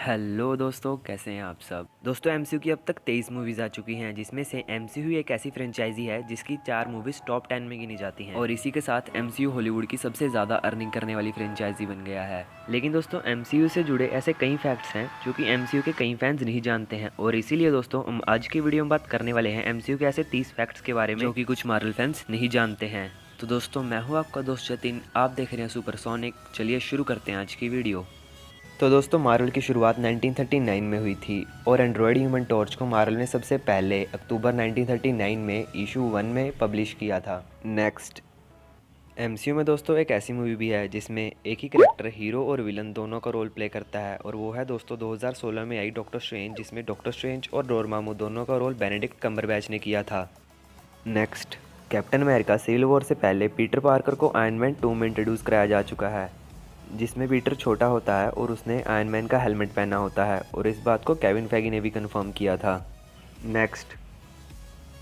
Hello दोस्तों, कैसे हैं आप सब। दोस्तों एमसीयू की अब तक 23 मूवीज़ आ चुकी हैं, जिसमें से एमसीयू एक ऐसी फ्रेंचाइजी है जिसकी 4 मूवीज़ टॉप 10 में गिनी जाती हैं और इसी के साथ एमसीयू हॉलीवुड की सबसे ज़्यादा अर्निंग करने वाली फ्रेंचाइजी बन गया है। लेकिन दोस्तों एमसीयू से जुड़े ऐसे कई फैक्ट्स हैं जो कि एमसीयू के कई फैंस नहीं जानते हैं और इसीलिए दोस्तों हम आज की वीडियो में बात करने वाले हैं एमसीयू के ऐसे 30 फैक्ट्स के बारे में जो कि कुछ मार्वल फैंस नहीं जानते हैं। तो दोस्तों मैं हूँ आपका दोस्त जतिन, आप देख रहे हैं सुपरसोनिक। चलिए शुरू करते हैं आज की वीडियो। तो दोस्तों मार्वल की शुरुआत 1939 में हुई थी और एंड्रॉयड ह्यूमन टॉर्च को मार्वल ने सबसे पहले अक्टूबर 1939 में इशू 1 में पब्लिश किया था। नेक्स्ट, एमसीयू में दोस्तों एक ऐसी मूवी भी है जिसमें एक ही करेक्टर हीरो और विलन दोनों का रोल प्ले करता है और वो है दोस्तों 2016 में आई डॉक्टर स्ट्रेंज, जिसमें डॉक्टर स्ट्रेंज और डोरमामू दोनों का रोल बेनेडिक्ट कम्बरबैच ने किया था। Next, Captain America Civil War से पहले पीटर पार्कर को आयरन मैन 2 में इंट्रोड्यूस कराया जा चुका है, जिसमें पीटर छोटा होता है और उसने आयरन मैन का हेलमेट पहना होता है और इस बात को केविन फेगी ने भी कंफर्म किया था। नेक्स्ट,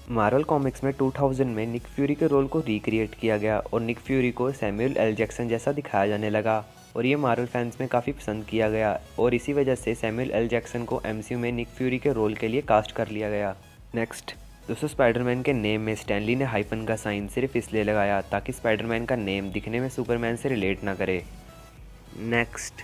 मार्वल कॉमिक्स में 2000 में निक फ्यूरी के रोल को रिक्रिएट किया गया और निक फ्यूरी को सैमुअल एल जैक्सन जैसा दिखाया जाने लगा और ये मार्वल फैंस में काफ़ी पसंद किया गया और इसी वजह से सैमुअल एल जैक्सन को एमसीयू में निक फ्यूरी के रोल के लिए कास्ट कर लिया गया। नेक्स्ट, दोस्तों स्पाइडरमैन के नेम में स्टैनली ने हाइफन का साइन सिर्फ इसलिए लगाया ताकि स्पाइडरमैन का नेम दिखने में सुपरमैन से रिलेट ना करे। नेक्स्ट,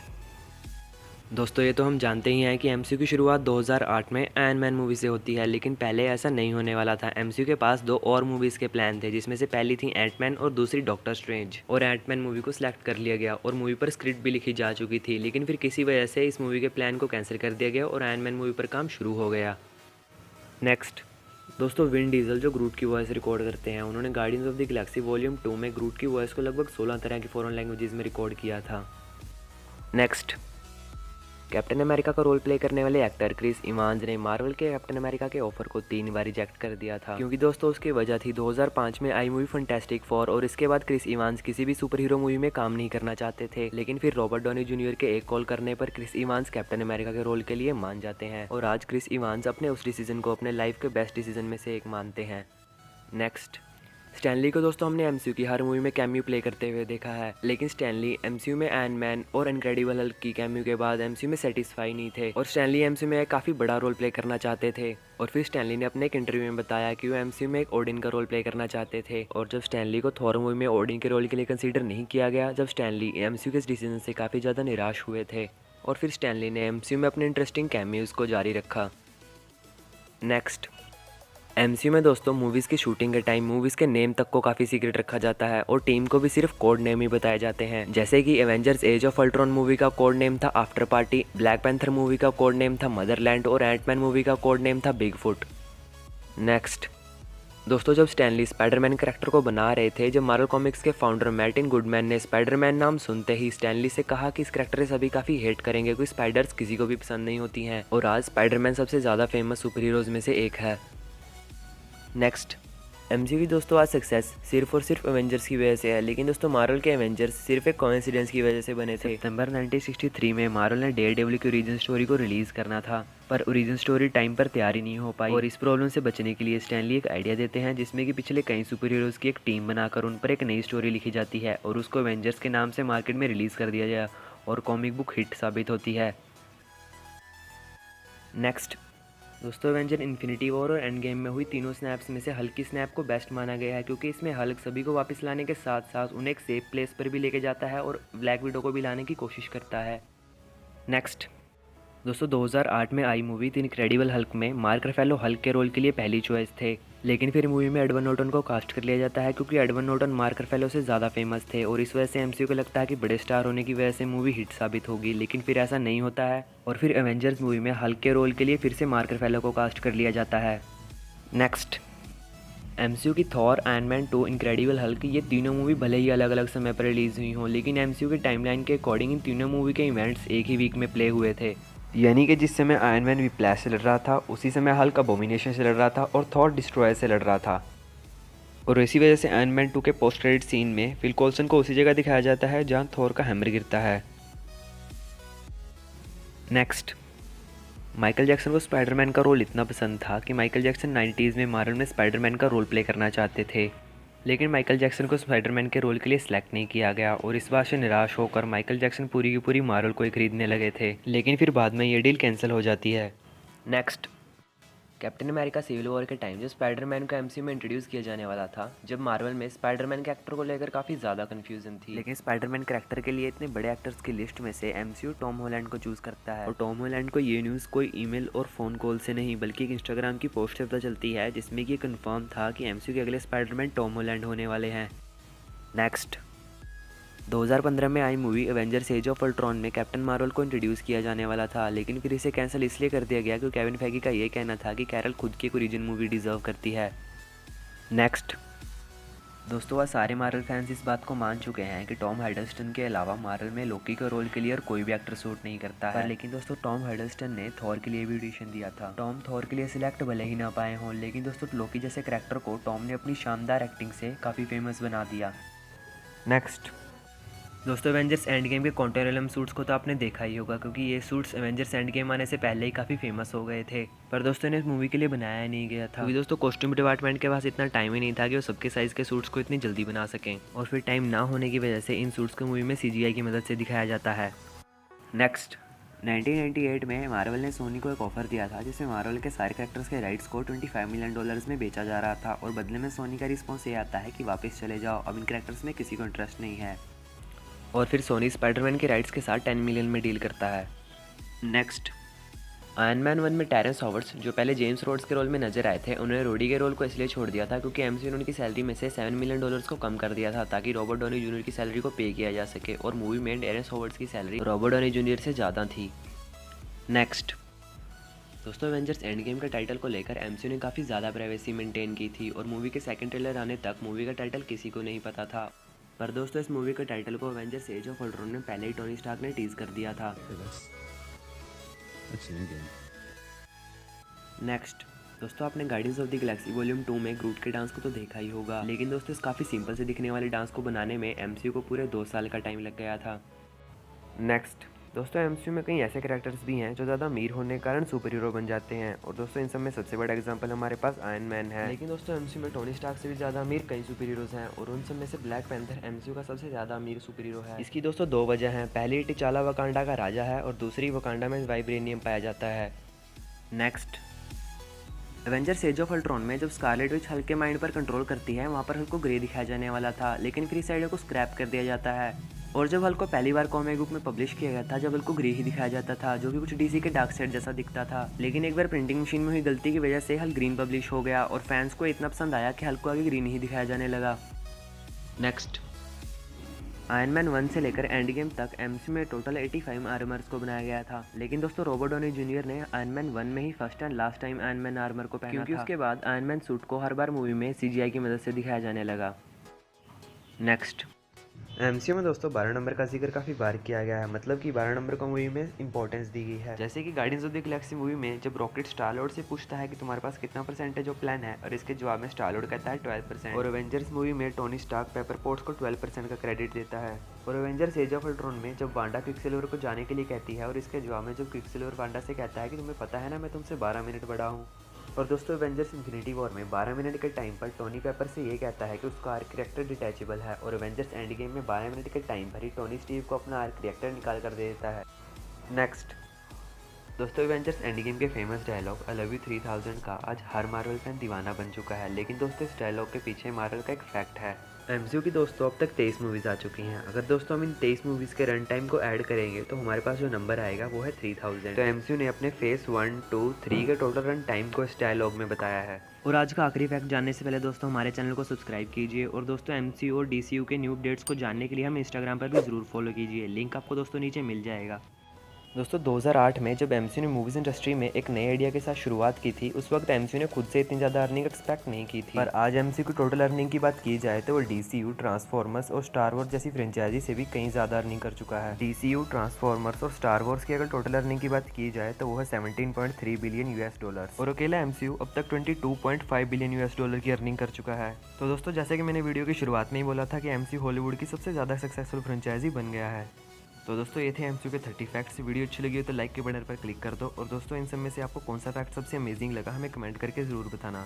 दोस्तों ये तो हम जानते ही हैं कि एमसीयू की शुरुआत 2008 में आयरन मैन मूवी से होती है, लेकिन पहले ऐसा नहीं होने वाला था। एमसीयू के पास 2 और मूवीज़ के प्लान थे, जिसमें से पहली थी एंटमैन और दूसरी डॉक्टर स्ट्रेंज, और एंटमैन मूवी को सिलेक्ट कर लिया गया और मूवी पर स्क्रिप्ट भी लिखी जा चुकी थी, लेकिन फिर किसी वजह से इस मूवी के प्लान को कैंसिल कर दिया गया और आयरन मैन मूवी पर काम शुरू हो गया। नेक्स्ट, दोस्तों विन डीजल जो ग्रूट की वॉइस रिकॉर्ड करते हैं, उन्होंने guardians of the Galaxy volume 2 में ग्रूट की वॉइस को लगभग 16 तरह की फॉरेन लैंग्वेजेस में रिकॉर्ड किया था। नेक्स्ट, कैप्टन अमेरिका का रोल प्ले करने वाले एक्टर क्रिस इवांस ने मार्वल के कैप्टन अमेरिका के ऑफर को 3 बार रिजेक्ट कर दिया था, क्योंकि दोस्तों उसकी वजह थी 2005 में आई मूवी फैंटास्टिक फोर और इसके बाद क्रिस इवांस किसी भी सुपर हीरो मूवी में काम नहीं करना चाहते थे। लेकिन फिर रॉबर्ट डॉनी जूनियर के एक कॉल करने पर क्रिस इवांस कैप्टन अमेरिका के रोल के लिए मान जाते हैं और आज क्रिस इवांस अपने उस डिसीजन को अपने लाइफ के बेस्ट डिसीजन में से एक मानते हैं। नेक्स्ट, स्टैनली को दोस्तों हमने एमसीयू की हर मूवी में कैमियो प्ले करते हुए देखा है, लेकिन स्टैनली एमसीयू में आयरन मैन और इनक्रेडिबल हल्क की कैमियो के बाद एमसीयू में सेटिस्फाई नहीं थे और स्टैनली एमसीयू में एक काफ़ी बड़ा रोल प्ले करना चाहते थे। और फिर स्टैनली ने अपने एक इंटरव्यू में बताया कि वो एमसीयू में एक ओडिन का रोल प्ले करना चाहते थे और जब स्टैनली को थॉर मूवी में ओडिन के रोल के लिए कंसीडर नहीं किया गया, जब स्टैनली एमसीयू के इस डिसीजन से काफ़ी ज़्यादा निराश हुए थे और फिर स्टैनली ने एमसीयू में अपने इंटरेस्टिंग कैमियोज़ को जारी रखा। नेक्स्ट, एमसीयू में दोस्तों मूवीज़ की शूटिंग के टाइम मूवीज़ के नेम तक को काफ़ी सीक्रेट रखा जाता है और टीम को भी सिर्फ कोड नेम ही बताए जाते हैं, जैसे कि Avengers as of Ultron movie का कोड नेम था after party, Black Panther movie का कोड नेम था मदरलैंड और एंटमैन मूवी का कोड नेम था बिग फुट। नेक्स्ट, दोस्तों जब स्टैनली स्पाइडरमैन कैरेक्टर को बना रहे थे, जब मार्वल कॉमिक्स के फाउंडर मार्टिन गुडमैन ने स्पाइडरमैन नाम सुनते ही स्टैनली से कहा कि इस कैरेक्टर से सभी काफ़ी हेट करेंगे क्योंकि स्पाइडर्स किसी को भी पसंद नहीं होती हैं और आज स्पाइडरमैन सबसे ज़्यादा फेमस सुपर हीरोज़ में से एक है। नेक्स्ट, एमसीयू की दोस्तों आज सक्सेस सिर्फ और सिर्फ एवेंजर्स की वजह से है, लेकिन दोस्तों मार्वल के एवेंजर्स सिर्फ एक कोइंसिडेंस की वजह से बने थे। सितंबर 1963 में मार्वल ने डेयरडेविल की ओरिजिन स्टोरी को रिलीज करना था, पर ओरिजिन स्टोरी टाइम पर तैयार ही नहीं हो पाई और इस प्रॉब्लम से बचने के लिए स्टैनली एक आइडिया देते हैं, जिसमें कि पिछले कई सुपर हीरोज़ की एक टीम बनाकर उन पर एक नई स्टोरी लिखी जाती है और उसको एवेंजर्स के नाम से मार्केट में रिलीज़ कर दिया जाए और कॉमिक बुक हिट साबित होती है। नेक्स्ट, दोस्तों एवेंजर इन्फिनिटी वॉर और एंड गेम में हुई तीनों स्नैप्स में से हल्क की स्नैप को बेस्ट माना गया है, क्योंकि इसमें हल्क सभी को वापस लाने के साथ साथ उन्हें एक सेफ प्लेस पर भी लेके जाता है और ब्लैक विडो को भी लाने की कोशिश करता है। नेक्स्ट, दोस्तों 2008 में आई मूवी द इनक्रेडिबल हल्क में मार्क रफेलो हल्क के रोल के लिए पहली चॉइस थे, लेकिन फिर मूवी में एडवर्ड नॉर्टन को कास्ट कर लिया जाता है क्योंकि एडवर्ड नॉर्टन मार्क रफेलो से ज़्यादा फेमस थे और इस वजह से एमसीयू को लगता है कि बड़े स्टार होने की वजह से मूवी हिट साबित होगी, लेकिन फिर ऐसा नहीं होता है और फिर एवेंजर्स मूवी में हल्क के रोल के लिए फिर से मार्क रफेलो को कास्ट कर लिया जाता है। नेक्स्ट, एमसीयू की Thor, iron Man 2, incredible Hulk ये तीनों मूवी भले ही अलग अलग समय पर रिलीज़ हुई हों, लेकिन एमसीयू की टाइमलाइन के अकॉर्डिंग इन तीनों मूवी के इवेंट्स एक ही वीक में प्ले हुए थे, यानी कि जिस समय आयरन मैन विप्लैश से लड़ रहा था उसी समय हल्क अबोमिनेशन से लड़ रहा था और थॉर डिस्ट्रॉयर से लड़ रहा था। और इसी वजह से आयरन मैन 2 के पोस्ट क्रेडिट सीन में फिल कॉल्सन को उसी जगह दिखाया जाता है जहां थॉर का हैमर गिरता है। नेक्स्ट, माइकल जैक्सन को स्पाइडरमैन का रोल इतना पसंद था कि माइकल जैक्सन 90s में मार्वल में स्पाइडरमैन का रोल प्ले करना चाहते थे, लेकिन माइकल जैक्सन को स्पाइडरमैन के रोल के लिए सिलेक्ट नहीं किया गया और इस बात से निराश होकर माइकल जैक्सन पूरी की पूरी मार्वल को ही खरीदने लगे थे, लेकिन फिर बाद में ये डील कैंसिल हो जाती है। Next, Captain America Civil War के टाइम जब स्पाइडरमैन को एमसीयू में इंट्रोड्यूस किया जाने वाला था, जब मार्वल में स्पाइडरमैन के एक्टर को लेकर काफ़ी ज़्यादा कन्फ्यूजन थी, लेकिन स्पाइडरमैन कैरेक्टर के लिए इतने बड़े एक्टर्स की लिस्ट में से एमसीयू टॉम हॉलैंड को चूज़ करता है। और टॉम हॉलैंड को ये न्यूज़ कोई ईमेल और फ़ोन कॉल से नहीं बल्कि एक इंस्टाग्राम की पोस्ट से पता चलती है, जिसमें कि कन्फर्म था कि एमसीयू के अगले स्पाइडरमैन टॉम हॉलैंड होने वाले हैं। नेक्स्ट, 2015 में आई movie Avengers as of Ultron में कैप्टन मार्वल को इंट्रोड्यूस किया जाने वाला था, लेकिन फिर इसे कैंसिल इसलिए कर दिया गया क्योंकि केविन फेगी का ये कहना था कि कैरल खुद की एक ओरिजिन मूवी डिजर्व करती है। नेक्स्ट, दोस्तों आज सारे मार्वल फैंस इस बात को मान चुके हैं कि टॉम हाइडलस्टन के अलावा मार्वल में लोकी के रोल के लिए और कोई भी एक्टर सूट नहीं करता है। लेकिन दोस्तों टॉम हाइडलस्टन ने थॉर के लिए भी ऑडिशन दिया था। टॉम थॉर के लिए सिलेक्ट भले ही ना पाए हों, लेकिन दोस्तों लोकी जैसे कैरेक्टर को टॉम ने अपनी शानदार एक्टिंग से काफ़ी फेमस बना दिया। नेक्स्ट, दोस्तों एवेंजर्स एंड गेम के क्वांटम सूट्स को तो आपने देखा ही होगा, क्योंकि ये सूट्स एवेंजर्स एंड गेम आने से पहले ही काफ़ी फेमस हो गए थे, पर दोस्तों इन्हें इस मूवी के लिए बनाया नहीं गया था क्योंकि दोस्तों कॉस्ट्यूम डिपार्टमेंट के पास इतना टाइम ही नहीं था कि वो सबके साइज़ के सूट्स को इतनी जल्दी बना सकें, और फिर टाइम ना होने की वजह से इन सूट्स को मूवी में CGI की मदद से दिखाया जाता है। नेक्स्ट, 1998 में मार्वल ने सोनी को एक ऑफर दिया था जिसमें मार्वल के सारे कैरेक्टर्स के राइट्स को $25 मिलियन में बेचा जा रहा था, और बदले में सोनी का रिस्पॉन्स ये आता है कि वापस चले जाओ, अब इन कैरेक्टर्स में किसी को इंटरेस्ट नहीं है। और फिर सोनी स्पाइडरमैन के राइट्स के साथ 10 मिलियन में डील करता है। नेक्स्ट, आयरन मैन 1 में टेरेंस हॉवर्ड्स जो पहले जेम्स रोड्स के रोल में नजर आए थे, उन्होंने रोडी के रोल को इसलिए छोड़ दिया था क्योंकि एमसीयू ने उनकी सैलरी में से $7 मिलियन को कम कर दिया था ताकि रॉबर्ट डॉनी जूनियर की सैलरी को पे किया जा सके, और मूवी में टेरेंस हॉवर्ड्स की सैलरी रॉबर्ट डॉनी जूनियर से ज़्यादा थी। नेक्स्ट, दोस्तों एवेंजर्स एंड गेम के टाइटल को लेकर एमसीयू ने काफ़ी ज़्यादा प्राइवेसी मेंटेन की थी, और मूवी के सेकंड ट्रेलर आने तक मूवी का टाइटल किसी को नहीं पता था, पर दोस्तों इस मूवी के टाइटल को एवेंजर्स एज ऑफ अल्ट्रॉन में पहले ही टोनी स्टार्क ने टीज कर दिया था। नेक्स्ट, दोस्तों आपने guardians of the Galaxy volume 2 में ग्रूट के डांस को तो देखा ही होगा, लेकिन दोस्तों इस काफ़ी सिंपल से दिखने वाले डांस को बनाने में एमसीयू को पूरे 2 साल का टाइम लग गया था। नेक्स्ट, दोस्तों एमसीयू में कई ऐसे कैरेक्टर्स भी हैं जो ज़्यादा अमीर होने के कारण सुपर हीरो बन जाते हैं, और दोस्तों इन सब में सबसे बड़ा एग्जांपल हमारे पास आयरन मैन है। लेकिन दोस्तों एमसीयू में टोनी स्टार्क से भी ज़्यादा अमीर कई सुपर हीरोज़ हैं, और उन सब में से ब्लैक पैंथर एमसीयू का सबसे ज़्यादा अमीर सुपर हीरो है। इसकी दोस्तों 2 वजह हैं, पहली टिचाला वकांडा का राजा है, और दूसरी वकांडा में वाइब्रेनियम पाया जाता है। Next, Avengers as of Ultron में जब स्कारलेट विच हल्क के माइंड पर कंट्रोल करती है, वहाँ पर हल्क को ग्रे दिखाया जाने वाला था, लेकिन फिर इस आइडिया को स्क्रैप कर दिया जाता है, और जब हल्क को पहली बार कॉमिक बुक में पब्लिश किया गया था, जब हल्क को ग्रे ही दिखाया जाता था जो कि कुछ डीसी के डार्क साइड जैसा दिखता था, लेकिन एक बार प्रिंटिंग मशीन में हुई गलती की वजह से हल्क ग्रीन पब्लिश हो गया, और फैंस को इतना पसंद आया कि हल्क को आगे ग्रीन ही दिखाया जाने लगा। नेक्स्ट, आयरन मैन 1 से लेकर एंड गेम तक एमसीयू में टोटल 85 आर्मर्स को बनाया गया था, लेकिन दोस्तों रॉबर्ट डॉनी जूनियर ने आयरन मैन 1 में ही first and last time Iron Man armour को पहना क्योंकि उसके बाद आयरन मैन सूट को हर बार मूवी में CGI की मदद से दिखाया जाने लगा। नेक्स्ट, एमसीयू में दोस्तों 12 नंबर का जिक्र काफ़ी बार किया गया है, मतलब कि 12 नंबर को मूवी में इंपॉर्टेंस दी गई है। जैसे कि guardians of the Galaxy movie में जब रॉकेट स्टार लॉर्ड से पूछता है कि तुम्हारे पास कितना परसेंटेज ऑफ प्लान है, और इसके जवाब में स्टार लॉर्ड कहता है 12%, और एवेंजर्स मूवी में टोनी स्टार्क पेपर पोट्स को 12% का क्रेडिट देता है, और एवेंजर्स एज ऑफ अल्ट्रॉन में जब वांडा क्विकसिल्वर को जाने के लिए कहती है, और इसके जवाब में जब क्विकसिल्वर वांडा से कहता है कि तुम्हें पता है ना मैं तुमसे 12 मिनट बड़ा हूँ। और दोस्तों एवेंजर्स इन्फिनिटी वॉर में 12 मिनट के टाइम पर टोनी पेपर से ये कहता है कि उसका आर्क रिएक्टर डिटैचेबल है, और एवेंजर्स एंड गेम में 12 मिनट के टाइम पर ही टोनी स्टीव को अपना आर्क रिएक्टर निकाल कर दे देता है। नेक्स्ट, दोस्तों एवेंजर्स एंड गेम के famous dialogue I love you 3000 का आज हर मार्वल फैन दीवाना बन चुका है, लेकिन दोस्तों इस डायलॉग के पीछे मार्वल का एक फैक्ट है। एमसीयू की दोस्तों अब तक 23 मूवीज़ आ चुकी हैं, अगर दोस्तों हम इन 23 मूवीज़ के रन टाइम को ऐड करेंगे तो हमारे पास जो नंबर आएगा वो है 3000। तो एमसीयू ने अपने फेज 1, 2, 3 के टोटल रन टाइम को इस डायलॉग में बताया है। और आज का आखिरी फैक्ट जानने से पहले दोस्तों हमारे चैनल को सब्सक्राइब कीजिए, और दोस्तों एमसीयू और डीसीयू के न्यू अपडेट्स को जानने के लिए हम इंस्टाग्राम पर भी ज़रूर फॉलो कीजिए, लिंक आपको दोस्तों नीचे मिल जाएगा। दोस्तों 2008 में जब एमसीयू ने मूवीज़ इंडस्ट्री में एक नए आइडिया के साथ शुरुआत की थी, उस वक्त एमसीयू ने खुद से इतनी ज़्यादा अर्निंग एक्सपेक्ट नहीं की थी, पर आज एमसीयू की टोटल अर्निंग की बात की जाए तो वो डीसीयू, ट्रांसफॉर्मर्स और स्टार वॉर्स जैसी फ्रेंचाइजी से भी कहीं ज़्यादा अर्निंग कर चुका है। डीसीयू, ट्रांसफॉर्मर्स और स्टार वॉर्स की अगर टोटल अर्निंग की बात की जाए तो वो है $17.3 बिलियन US, और अकेला एमसीयू अब तक $22.5 बिलियन US की अर्निंग कर चुका है। तो दोस्तों जैसे कि मैंने वीडियो की शुरुआत में ही बोला था कि एमसीयू हॉलीवुड की सबसे ज़्यादा सक्सेसफुल फ्रेंचाइजी बन गया है। तो दोस्तों ये थे एमसीयू के 30 फैक्ट्स। वीडियो अच्छी लगी हो तो लाइक के बटन पर क्लिक कर दो, और दोस्तों इन सब में से आपको कौन सा फैक्ट सबसे अमेजिंग लगा हमें कमेंट करके ज़रूर बताना।